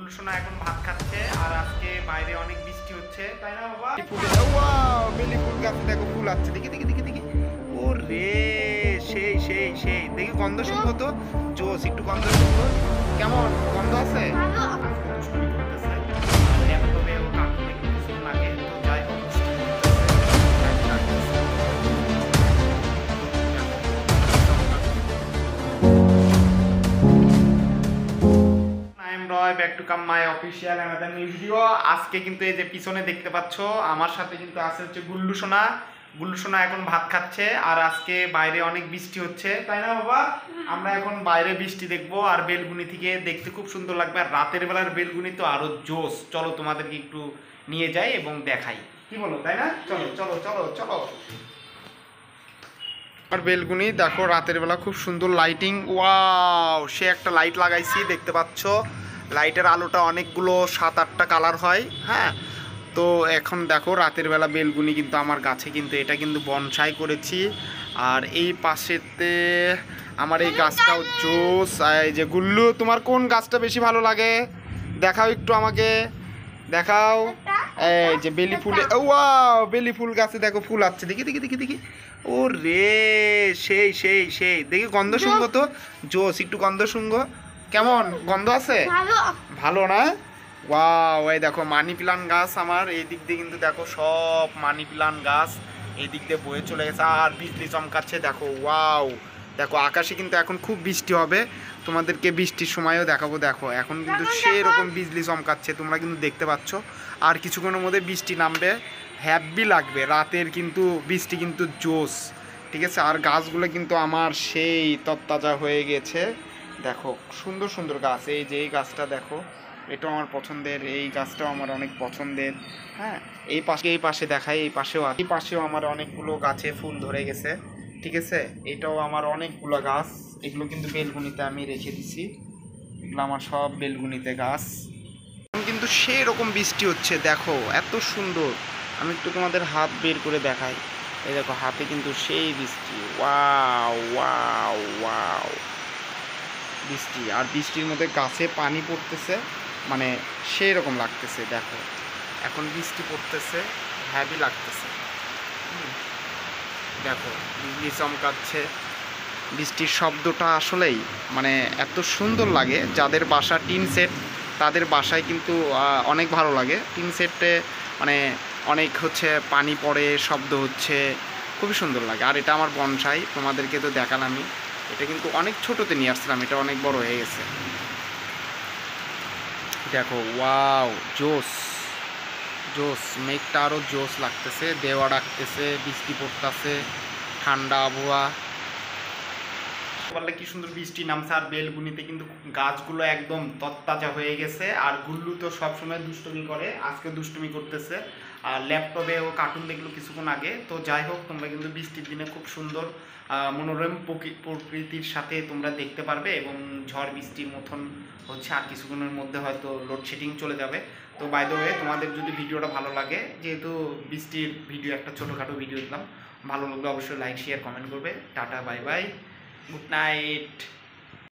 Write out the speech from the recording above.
গুল্লু সোনা এখন ভাত খাচ্ছে আর আজকে বাইরে অনেক বৃষ্টি হচ্ছে, তাই না বাবা? বেলি ফুল গাছে দেখো ফুল আছে, দেখি দেখি দেখি দেখি। ও রে, সেই সেই সেই, দেখি গন্ধ শুনবো তো, জোস, একটু গন্ধ শুনবো। কেমন গন্ধ আছে? Back to come my official another new video. আজকে কিন্তু এই যে পিছনে দেখতে পাচ্ছ আমার সাথে কিন্তু আছে হচ্ছে গুল্লু সোনা। গুল্লু সোনা এখন ভাত খাচ্ছে আর আজকে বাইরে অনেক বৃষ্টি হচ্ছে, তাই না বাবা? আমরা এখন বাইরে বৃষ্টি দেখবো আর বেলগুনি থেকে দেখতে খুব সুন্দর লাগবে, আর রাতের বেলার বেলগুনি তো আরো জোস। চলো তোমাদেরকে একটু নিয়ে যাই এবং দেখাই, কি বলো, তাই না? চলো চলো চলো চলো। আর বেলগুনি দেখো রাতের বেলা খুব সুন্দর লাইটিং, ওয়াও, সে একটা লাইট লাগাইছি দেখতে পাচ্ছ। লাইটের আলোটা অনেকগুলো 7-8টা কালার হয়, হ্যাঁ। তো এখন দেখো রাতের বেলা বেলগুনি কিন্তু আমার গাছে, কিন্তু এটা কিন্তু বনসাই করেছি। আর এই পাশেতে আমার এই গাছটাও জোস। এই যে গুল্লু, তোমার কোন গাছটা বেশি ভালো লাগে দেখাও একটু আমাকে, দেখাও। এই যে বেলি ফুলে, ওয়াও, বেলি ফুল গাছে দেখো ফুল আছে, দেখি দেখি দেখি দেখি। ও রে, সেই সেই সেই, দেখি গন্ধ শুনবো তো, জোস, একটু গন্ধ শুনবো। কেমন গন্ধ আছে? ভালো না? ওয়াও, এই দেখো মানি প্লান্ট গাছ আমার এই দিক দিয়ে, কিন্তু দেখো সব মানি প্লান্ট গাছ এই দিক দিয়ে বয়ে চলে গেছে আর বিজলি চমকাচ্ছে দেখো। ওয়াও, দেখো আকাশে কিন্তু এখন খুব বৃষ্টি হবে, তোমাদেরকে বৃষ্টির সময়ও দেখাবো। দেখো এখন কিন্তু সেরকম বিজলি চমকাচ্ছে, তোমরা কিন্তু দেখতে পাচ্ছ। আর কিছুক্ষণের মধ্যে বৃষ্টি নামবে, হ্যাপি লাগবে রাতের কিন্তু বৃষ্টি কিন্তু জোস, ঠিক আছে। আর গাছগুলো কিন্তু আমার সেই তরতাজা হয়ে গেছে, দেখো সুন্দর সুন্দর গাছ। এই যে এই গাছটা দেখো, এটাও আমার পছন্দের, এই গাছটাও আমার অনেক পছন্দের, হ্যাঁ। এই পাশে দেখাই, এই পাশেও আমার অনেকগুলো গাছে ফুল ধরে গেছে, ঠিক আছে। এটাও আমার অনেকগুলো গাছ, এগুলো কিন্তু বেলগুনিতে আমি রেখে দিছি, এগুলো আমার সব বেলগুনিতে গাছ। কিন্তু সেরকম বৃষ্টি হচ্ছে দেখো, এত সুন্দর। আমি একটু তোমাদের হাত বের করে দেখাই, এই দেখো হাতে কিন্তু সেই বৃষ্টি, ওয়াও ওয়াও ওয়াও বৃষ্টি। আর বৃষ্টির মধ্যে গাছে পানি পড়তেছে, মানে সেই রকম লাগতেছে। দেখো এখন বৃষ্টি পড়তেছে, হ্যাভি লাগতেছে। দেখো বিজলি চমকাচ্ছে, বৃষ্টির শব্দটা আসলেই মানে এত সুন্দর লাগে। যাদের বাসা টিন সেট তাদের বাসায় কিন্তু অনেক ভালো লাগে। টিন সেটে মানে অনেক হচ্ছে পানি পড়ে, শব্দ হচ্ছে, খুবই সুন্দর লাগে। আর এটা আমার বনসাই, তোমাদেরকে তো দেখালামই। এটা কিন্তু অনেক ছোটোতে নিয়ে আসছিলাম, এটা অনেক বড় হয়ে গেছে। দেখো ওয়াও, জোস জোস, মেঘটা আরও জোস লাগতেছে, দেওয়া ডাকতেছে, বৃষ্টি পড়তেছে, ঠান্ডা আবহাওয়া। বললে কি সুন্দর বৃষ্টি নামছে আর বেলগুনিতে কিন্তু গাছগুলো একদম তত্তাজা হয়ে গেছে। আর গুল্লু তো সবসময় দুষ্টুমি করে, আজকে দুষ্টুমি করতেছে। আর ল্যাপটপে ও কার্টুন দেখলো কিছুক্ষণ আগে। তো যাই হোক, তোমরা কিন্তু বৃষ্টির দিনে খুব সুন্দর মনোরম প্রকৃতির সাথে তোমরা দেখতে পারবে, এবং ঝড় বৃষ্টির মতন হচ্ছে। আর কিছুক্ষণের মধ্যে হয়তো লোডশেডিং চলে যাবে। তো বাই দ্য ওয়ে, তোমাদের যদি ভিডিওটা ভালো লাগে, যেহেতু বৃষ্টির ভিডিও, একটা ছোটোখাটো ভিডিও দিলাম, ভালো লাগলে অবশ্যই লাইক শেয়ার কমেন্ট করবে। Tata bye bye, good night.